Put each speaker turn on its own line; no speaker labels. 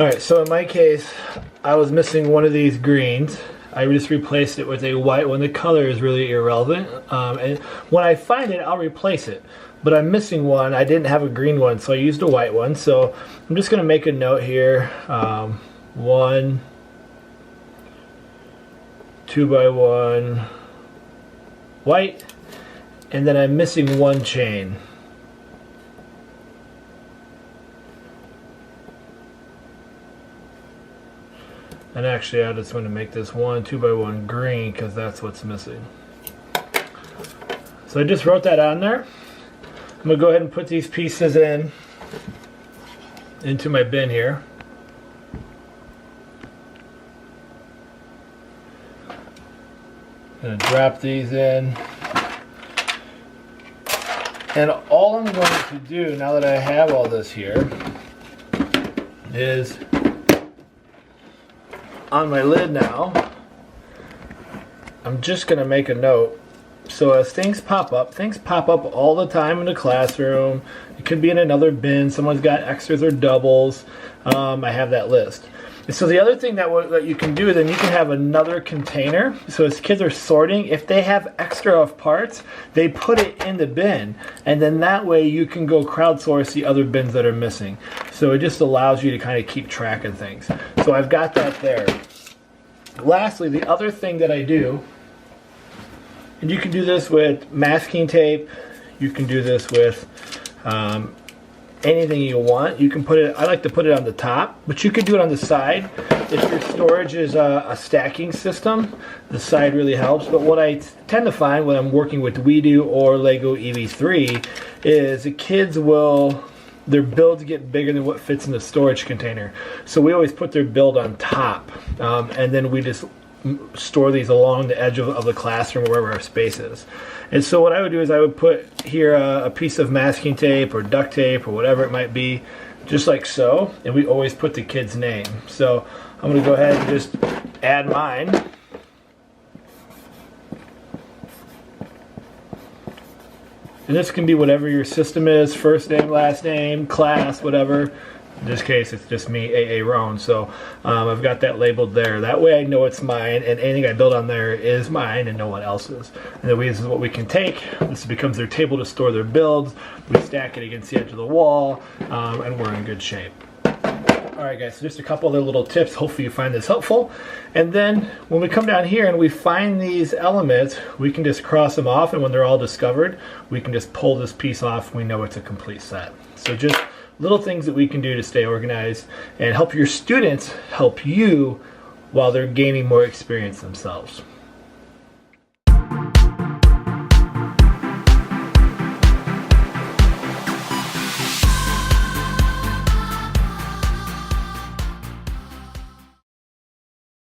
Alright, so in my case, I was missing one of these greens. I just replaced it with a white one. The color is really irrelevant. And when I find it, I'll replace it. But I'm missing one. I didn't have a green one, so I used a white one. So I'm just going to make a note here. 1 2x1 white. And then I'm missing one chain. And actually, I just want to make this 2x1 green because that's what's missing. So I just wrote that on there. I'm going to go ahead and put these pieces into my bin here. I'm going to drop these in. And all I'm going to do now that I have all this here is on my lid now, I'm just going to make a note. So as things pop up all the time in the classroom. It could be in another bin. Someone's got extras or doubles. I have that list. And so the other thing that you can do is then you can have another container. So as kids are sorting, if they have extra of parts, they put it in the bin. And then that way you can go crowdsource the other bins that are missing. So it just allows you to kind of keep track of things. So I've got that there. Lastly, the other thing that I do, and you can do this with masking tape, you can do this with anything you want. You can put it, I like to put it on the top, but you could do it on the side. If your storage is a stacking system, the side really helps. But what I tend to find when I'm working with WeDo or LEGO EV3 is the kids will, their builds get bigger than what fits in the storage container. So we always put their build on top, and then we just store these along the edge of the classroom wherever our space is. And so what I would do is I would put here a piece of masking tape or duct tape or whatever it might be, just like so, and we always put the kid's name. So I'm going to go ahead and just add mine. And this can be whatever your system is, first name, last name, class, whatever. In this case, it's just me, A.A. Roan, so I've got that labeled there. That way I know it's mine, and anything I build on there is mine and no one else's. And then this is what we can take. This becomes their table to store their builds. We stack it against the edge of the wall, and we're in good shape. Alright guys, so just a couple other little tips. Hopefully you find this helpful. And then when we come down here and we find these elements, we can just cross them off, and when they're all discovered, we can just pull this piece off and we know it's a complete set. So just little things that we can do to stay organized and help your students help you while they're gaining more experience themselves.